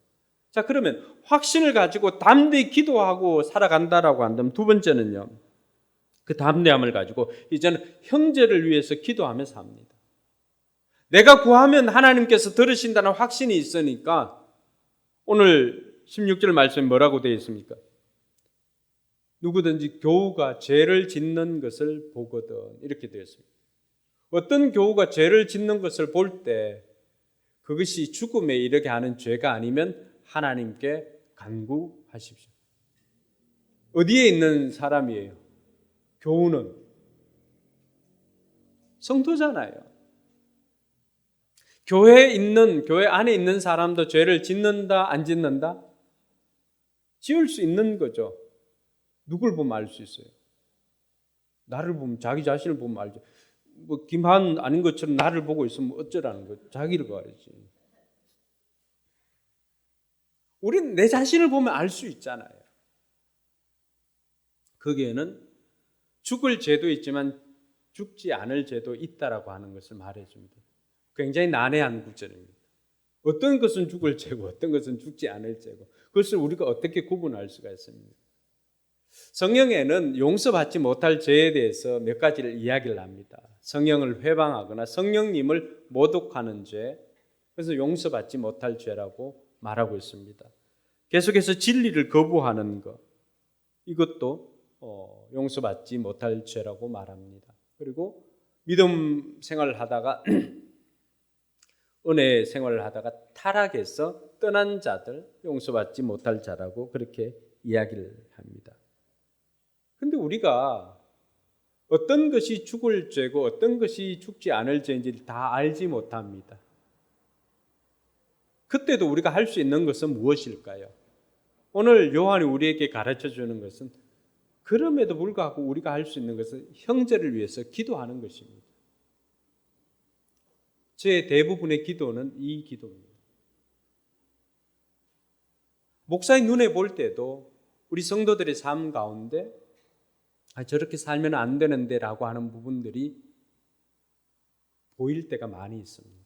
자, 그러면 확신을 가지고 담대히 기도하고 살아간다라고 한다면 두 번째는요. 그 담대함을 가지고 이제는 형제를 위해서 기도하면서 합니다. 내가 구하면 하나님께서 들으신다는 확신이 있으니까 오늘 16절 말씀에 뭐라고 되어 있습니까? 누구든지 교우가 죄를 짓는 것을 보거든 이렇게 되어 있습니다. 어떤 교우가 죄를 짓는 것을 볼 때 그것이 죽음에 이르게 하는 죄가 아니면 하나님께 간구하십시오. 어디에 있는 사람이에요? 교우는 성도잖아요. 교회 안에 있는 사람도 죄를 짓는다, 안 짓는다? 지을 수 있는 거죠. 누굴 보면 알 수 있어요. 나를 보면, 자기 자신을 보면 알죠. 뭐, 김한 아닌 것처럼 나를 보고 있으면 어쩌라는 거죠. 자기를 봐야지. 우리는 내 자신을 보면 알 수 있잖아요. 거기에는 죽을 죄도 있지만 죽지 않을 죄도 있다라고 하는 것을 말해줍니다. 굉장히 난해한 구절입니다. 어떤 것은 죽을 죄고 어떤 것은 죽지 않을 죄고 그것을 우리가 어떻게 구분할 수가 있습니까? 성경에는 용서받지 못할 죄에 대해서 몇 가지를 이야기를 합니다. 성령을 회방하거나 성령님을 모독하는 죄, 그래서 용서받지 못할 죄라고 말하고 있습니다. 계속해서 진리를 거부하는 것, 이것도 용서받지 못할 죄라고 말합니다. 그리고 믿음 생활을 하다가 은혜 생활을 하다가 타락해서 떠난 자들, 용서받지 못할 자라고 그렇게 이야기를 합니다. 그런데 우리가 어떤 것이 죽을 죄고 어떤 것이 죽지 않을 죄인지 다 알지 못합니다. 그때도 우리가 할 수 있는 것은 무엇일까요? 오늘 요한이 우리에게 가르쳐 주는 것은 그럼에도 불구하고 우리가 할 수 있는 것은 형제를 위해서 기도하는 것입니다. 제 대부분의 기도는 이 기도입니다. 목사의 눈에 볼 때도 우리 성도들의 삶 가운데 저렇게 살면 안 되는데 라고 하는 부분들이 보일 때가 많이 있습니다.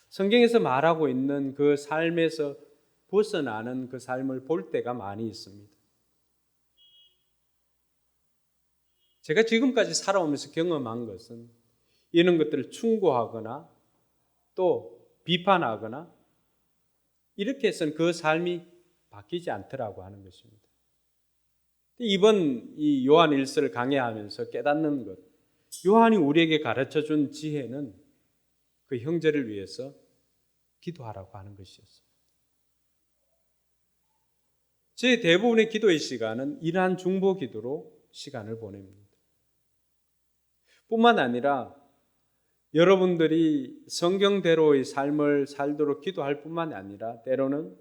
성경에서 말하고 있는 그 삶에서 벗어나는 그 삶을 볼 때가 많이 있습니다. 제가 지금까지 살아오면서 경험한 것은 이런 것들을 충고하거나 또 비판하거나 이렇게 해서는 그 삶이 바뀌지 않더라고 하는 것입니다. 이번 이 요한 일서를 강해하면서 깨닫는 것, 요한이 우리에게 가르쳐 준 지혜는 그 형제를 위해서 기도하라고 하는 것이었어요. 제 대부분의 기도의 시간은 이러한 중보 기도로 시간을 보냅니다. 뿐만 아니라 여러분들이 성경대로의 삶을 살도록 기도할 뿐만 아니라 때로는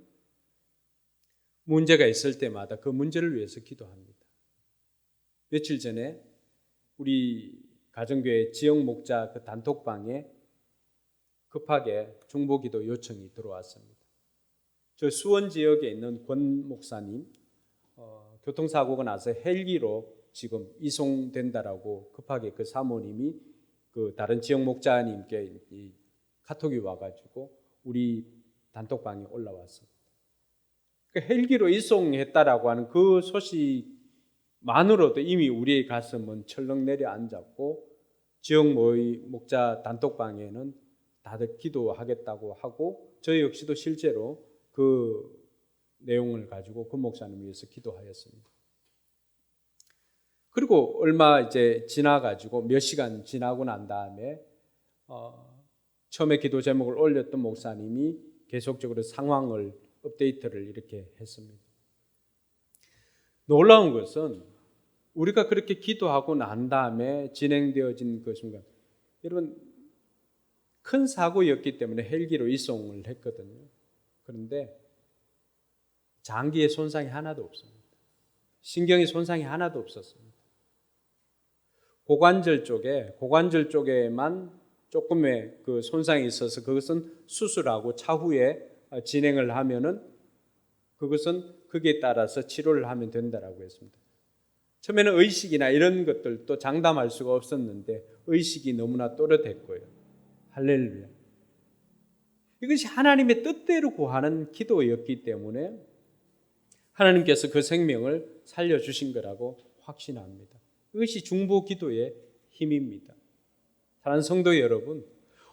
문제가 있을 때마다 그 문제를 위해서 기도합니다. 며칠 전에 우리 가정교회 지역 목자 그 단톡방에 급하게 중보기도 요청이 들어왔습니다. 저 수원 지역에 있는 권 목사님 교통사고가 나서 헬기로 지금 이송된다라고 급하게 그 사모님이 그 다른 지역 목자님께 이 카톡이 와가지고 우리 단톡방에 올라왔습니다. 그 헬기로 이송했다라고 하는 그 소식만으로도 이미 우리의 가슴은 철렁 내려앉았고 지역 목자 단톡방에는 다들 기도하겠다고 하고 저 역시도 실제로 그 내용을 가지고 그 목사님 위해서 기도하였습니다. 그리고 얼마 이제 지나가지고 몇 시간 지나고 난 다음에 처음에 기도 제목을 올렸던 목사님이 계속적으로 상황을 업데이트를 이렇게 했습니다. 놀라운 것은 우리가 그렇게 기도하고 난 다음에 진행되어진 그 순간, 여러분 큰 사고였기 때문에 헬기로 이송을 했거든요. 그런데 장기에 손상이 하나도 없습니다. 신경의 손상이 하나도 없었습니다. 고관절 쪽에만 조금의 그 손상이 있어서 그것은 수술하고 차후에 진행을 하면은 그것은 거기에 따라서 치료를 하면 된다라고 했습니다. 처음에는 의식이나 이런 것들도 장담할 수가 없었는데 의식이 너무나 또렷했고요. 할렐루야. 이것이 하나님의 뜻대로 구하는 기도였기 때문에 하나님께서 그 생명을 살려주신 거라고 확신합니다. 이것이 중보 기도의 힘입니다. 사랑하는 성도 여러분,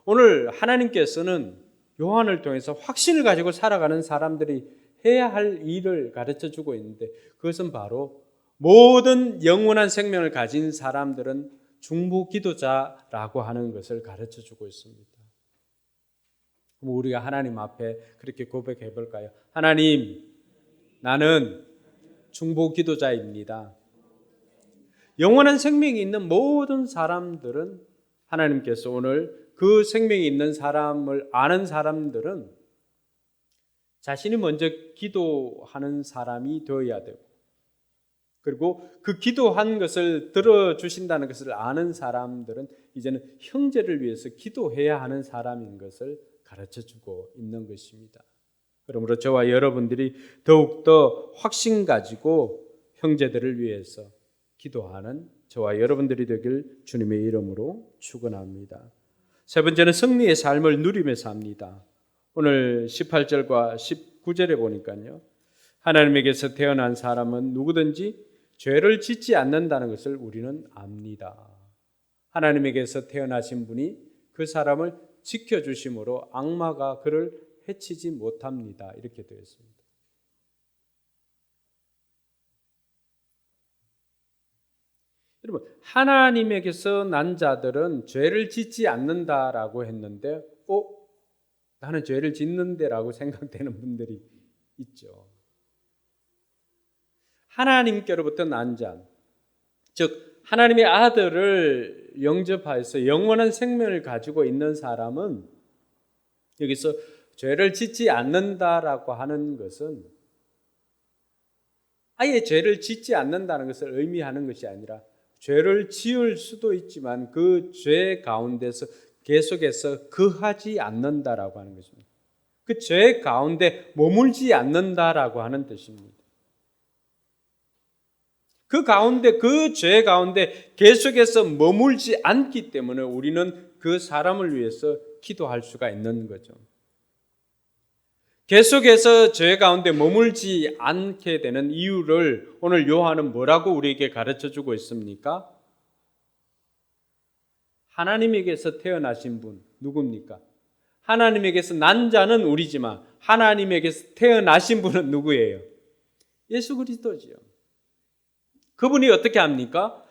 오늘 하나님께서는 요한을 통해서 확신을 가지고 살아가는 사람들이 해야 할 일을 가르쳐 주고 있는데 그것은 바로 모든 영원한 생명을 가진 사람들은 중보 기도자라고 하는 것을 가르쳐 주고 있습니다. 그럼 우리가 하나님 앞에 그렇게 고백해 볼까요? 하나님, 나는 중보 기도자입니다. 영원한 생명이 있는 모든 사람들은 하나님께서 오늘 그 생명이 있는 사람을 아는 사람들은 자신이 먼저 기도하는 사람이 되어야 되고 그리고 그 기도한 것을 들어주신다는 것을 아는 사람들은 이제는 형제를 위해서 기도해야 하는 사람인 것을 가르쳐주고 있는 것입니다. 그러므로 저와 여러분들이 더욱더 확신 가지고 형제들을 위해서 기도하는 저와 여러분들이 되길 주님의 이름으로 축원합니다. 세 번째는 승리의 삶을 누리며 삽니다. 오늘 18절과 19절에 보니까요. 하나님에게서 태어난 사람은 누구든지 죄를 짓지 않는다는 것을 우리는 압니다. 하나님에게서 태어나신 분이 그 사람을 지켜주심으로 악마가 그를 해치지 못합니다. 이렇게 되어 있습니다. 여러분, 하나님에게서 난 자들은 죄를 짓지 않는다라고 했는데 나는 죄를 짓는데 라고 생각되는 분들이 있죠. 하나님께로부터 난 자, 즉 하나님의 아들을 영접하여서 영원한 생명을 가지고 있는 사람은 여기서 죄를 짓지 않는다라고 하는 것은 아예 죄를 짓지 않는다는 것을 의미하는 것이 아니라 죄를 지을 수도 있지만 그 죄 가운데서 계속해서 거하지 않는다라고 하는 것입니다. 그 죄 가운데 머물지 않는다라고 하는 뜻입니다. 그 죄 가운데 계속해서 머물지 않기 때문에 우리는 그 사람을 위해서 기도할 수가 있는 거죠. 계속해서 죄 가운데 머물지 않게 되는 이유를 오늘 요한은 뭐라고 우리에게 가르쳐 주고 있습니까? 하나님에게서 태어나신 분 누굽니까? 하나님에게서 난 자는 우리지만 하나님에게서 태어나신 분은 누구예요? 예수 그리스도지요. 그분이 어떻게 합니까?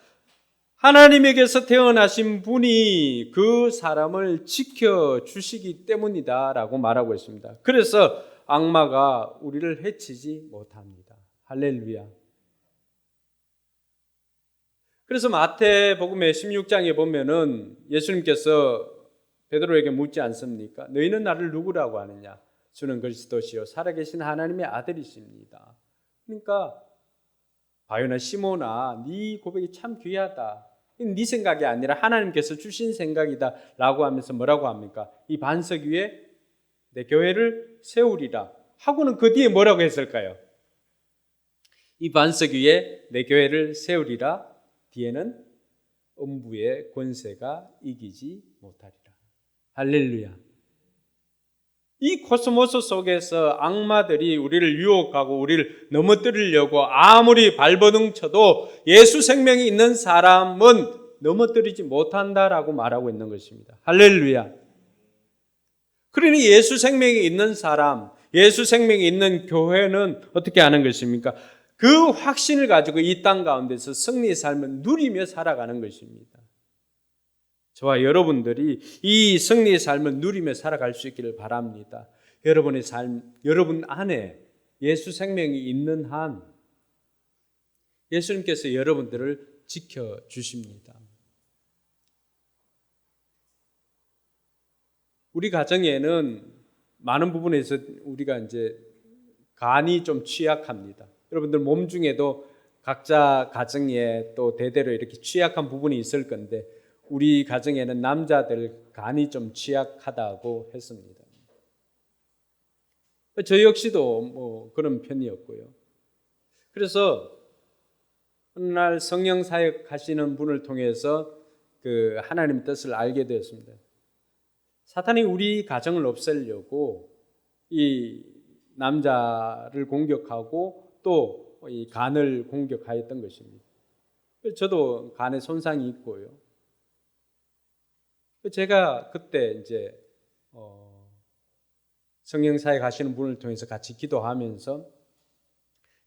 하나님에게서 태어나신 분이 그 사람을 지켜주시기 때문이다라고 말하고 있습니다. 그래서 악마가 우리를 해치지 못합니다. 할렐루야. 그래서 마태복음의 16장에 보면은 예수님께서 베드로에게 묻지 않습니까? 너희는 나를 누구라고 하느냐? 주는 그리스도시요 살아계신 하나님의 아들이십니다. 그러니까 바요나 시몬아, 네 고백이 참 귀하다. 네 생각이 아니라 하나님께서 주신 생각이다 라고 하면서 뭐라고 합니까? 이 반석 위에 내 교회를 세우리라 하고는 그 뒤에 뭐라고 했을까요? 이 반석 위에 내 교회를 세우리라 뒤에는 음부의 권세가 이기지 못하리라. 할렐루야. 이 코스모스 속에서 악마들이 우리를 유혹하고 우리를 넘어뜨리려고 아무리 발버둥 쳐도 예수 생명이 있는 사람은 넘어뜨리지 못한다라고 말하고 있는 것입니다. 할렐루야. 그러니 예수 생명이 있는 사람, 예수 생명이 있는 교회는 어떻게 하는 것입니까? 그 확신을 가지고 이 땅 가운데서 승리의 삶을 누리며 살아가는 것입니다. 저와 여러분들이 이 승리의 삶을 누리며 살아갈 수 있기를 바랍니다. 여러분의 삶, 여러분 안에 예수 생명이 있는 한 예수님께서 여러분들을 지켜주십니다. 우리 가정에는 많은 부분에서 우리가 이제 간이 좀 취약합니다. 여러분들 몸 중에도 각자 가정에 또 대대로 이렇게 취약한 부분이 있을 건데 우리 가정에는 남자들 간이 좀 취약하다고 했습니다. 저 역시도 뭐 그런 편이었고요. 그래서 어느 날 성령 사역하시는 분을 통해서 그 하나님의 뜻을 알게 되었습니다. 사탄이 우리 가정을 없애려고 이 남자를 공격하고 또 이 간을 공격하였던 것입니다. 저도 간에 손상이 있고요. 제가 그때 이제 성령 사역 하시는 분을 통해서 같이 기도하면서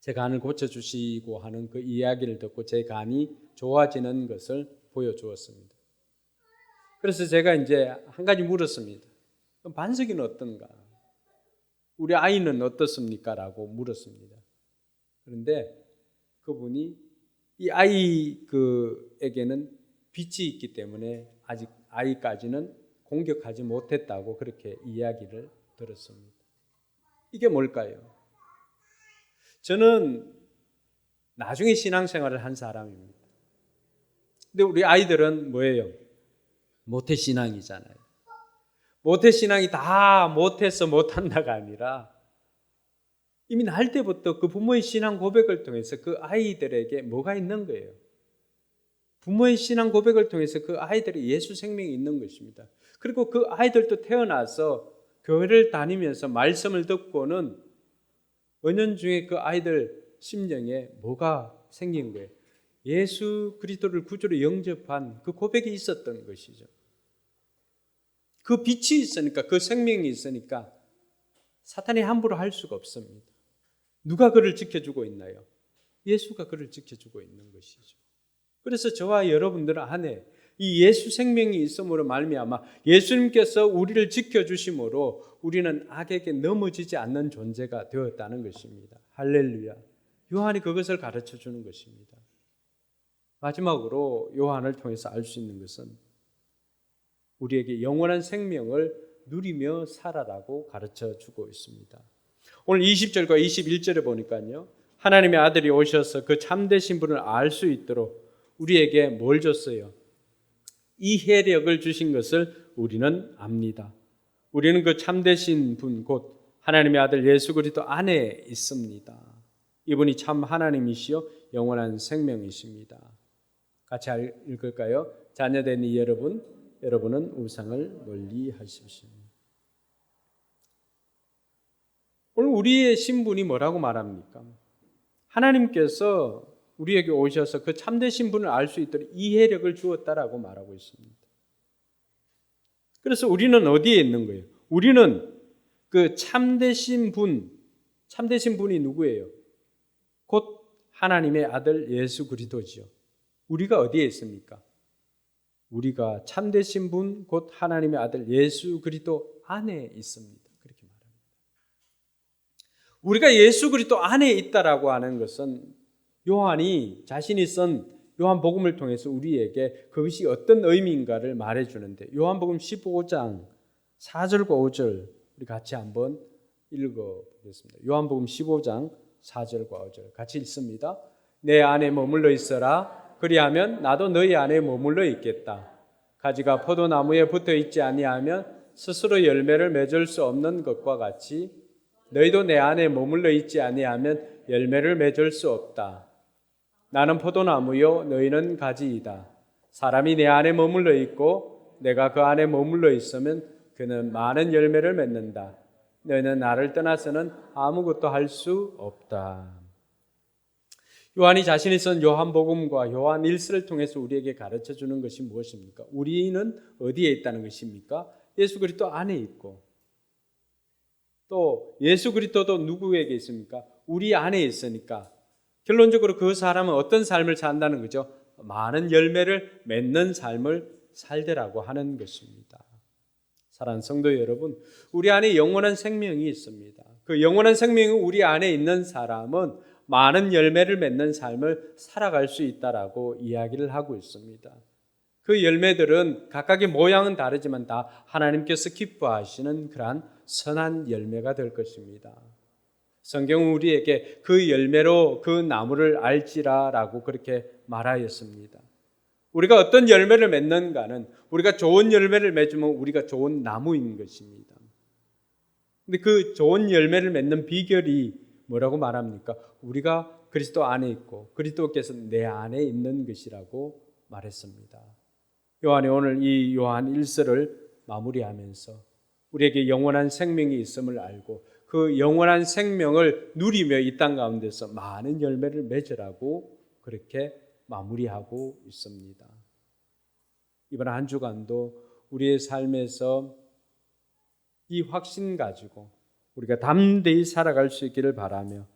제 간을 고쳐주시고 하는 그 이야기를 듣고 제 간이 좋아지는 것을 보여주었습니다. 그래서 제가 이제 한 가지 물었습니다. 반석이는 어떤가? 우리 아이는 어떻습니까? 라고 물었습니다. 그런데 그분이 이 아이에게는 빛이 있기 때문에 아직 아이까지는 공격하지 못했다고 그렇게 이야기를 들었습니다. 이게 뭘까요? 저는 나중에 신앙생활을 한 사람입니다. 근데 우리 아이들은 뭐예요? 모태신앙이잖아요. 모태신앙이 다 못해서 못한다가 아니라 이미 날 때부터 그 부모의 신앙 고백을 통해서 그 아이들에게 뭐가 있는 거예요? 부모의 신앙 고백을 통해서 그 아이들이 예수 생명이 있는 것입니다. 그리고 그 아이들도 태어나서 교회를 다니면서 말씀을 듣고는 은연중에 그 아이들 심령에 뭐가 생긴 거예요? 예수 그리스도를 구주로 영접한 그 고백이 있었던 것이죠. 그 빛이 있으니까, 그 생명이 있으니까 사탄이 함부로 할 수가 없습니다. 누가 그를 지켜주고 있나요? 예수가 그를 지켜주고 있는 것이죠. 그래서 저와 여러분들 안에 이 예수 생명이 있음으로 말미암아 예수님께서 우리를 지켜주심으로 우리는 악에게 넘어지지 않는 존재가 되었다는 것입니다. 할렐루야. 요한이 그것을 가르쳐 주는 것입니다. 마지막으로 요한을 통해서 알 수 있는 것은 우리에게 영원한 생명을 누리며 살아라고 가르쳐 주고 있습니다. 오늘 20절과 21절에 보니까요. 하나님의 아들이 오셔서 그 참되신 분을 알 수 있도록 우리에게 뭘 줬어요? 이해력을 주신 것을 우리는 압니다. 우리는 그 참되신 분, 곧 하나님의 아들 예수 그리스도 안에 있습니다. 이분이 참 하나님이시요 영원한 생명이십니다. 같이 읽을까요? 자녀된 이 여러분은 우상을 멀리 하십시오. 오늘 우리의 신분이 뭐라고 말합니까? 하나님께서 우리에게 오셔서 그 참되신 분을 알 수 있도록 이해력을 주었다라고 말하고 있습니다. 그래서 우리는 어디에 있는 거예요? 우리는 그 참되신 분이 누구예요? 곧 하나님의 아들 예수 그리스도지요. 우리가 어디에 있습니까? 우리가 참되신 분, 곧 하나님의 아들 예수 그리스도 안에 있습니다. 그렇게 말합니다. 우리가 예수 그리스도 안에 있다라고 하는 것은 요한이 자신이 쓴 요한복음을 통해서 우리에게 그것이 어떤 의미인가를 말해주는데, 요한복음 15장 4절과 5절 우리 같이 한번 읽어보겠습니다. 요한복음 15장 4절과 5절 같이 읽습니다. 내 안에 머물러 있어라. 그리하면 나도 너희 안에 머물러 있겠다. 가지가 포도나무에 붙어 있지 아니하면 스스로 열매를 맺을 수 없는 것과 같이 너희도 내 안에 머물러 있지 아니하면 열매를 맺을 수 없다. 나는 포도나무요 너희는 가지이다. 사람이 내 안에 머물러 있고 내가 그 안에 머물러 있으면 그는 많은 열매를 맺는다. 너희는 나를 떠나서는 아무것도 할 수 없다. 요한이 자신이 쓴 요한복음과 요한 1서를 통해서 우리에게 가르쳐 주는 것이 무엇입니까? 우리는 어디에 있다는 것입니까? 예수 그리스도 안에 있고, 또 예수 그리스도도 누구에게 있습니까? 우리 안에 있으니까 결론적으로 그 사람은 어떤 삶을 산다는 거죠? 많은 열매를 맺는 삶을 살더라고 하는 것입니다. 사랑하는 성도 여러분, 우리 안에 영원한 생명이 있습니다. 그 영원한 생명이 우리 안에 있는 사람은 많은 열매를 맺는 삶을 살아갈 수 있다라고 이야기를 하고 있습니다. 그 열매들은 각각의 모양은 다르지만 다 하나님께서 기뻐하시는 그러한 선한 열매가 될 것입니다. 성경은 우리에게 그 열매로 그 나무를 알지라라고 그렇게 말하였습니다. 우리가 어떤 열매를 맺는가는 우리가 좋은 열매를 맺으면 우리가 좋은 나무인 것입니다. 근데 그 좋은 열매를 맺는 비결이 뭐라고 말합니까? 우리가 그리스도 안에 있고 그리스도께서 내 안에 있는 것이라고 말했습니다. 요한이 오늘 이 요한 1서를 마무리하면서 우리에게 영원한 생명이 있음을 알고 그 영원한 생명을 누리며 이 땅 가운데서 많은 열매를 맺으라고 그렇게 마무리하고 있습니다. 이번 한 주간도 우리의 삶에서 이 확신 가지고 우리가 담대히 살아갈 수 있기를 바라며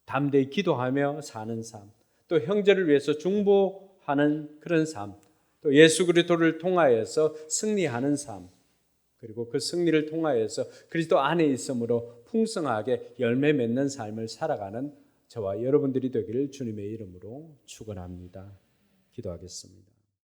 담대히 기도하며 사는 삶, 또 형제를 위해서 중보하는 그런 삶, 또 예수 그리스도를 통하여서 승리하는 삶, 그리고 그 승리를 통하여서 그리스도 안에 있으므로 풍성하게 열매 맺는 삶을 살아가는 저와 여러분들이 되기를 주님의 이름으로 축원합니다. 기도하겠습니다.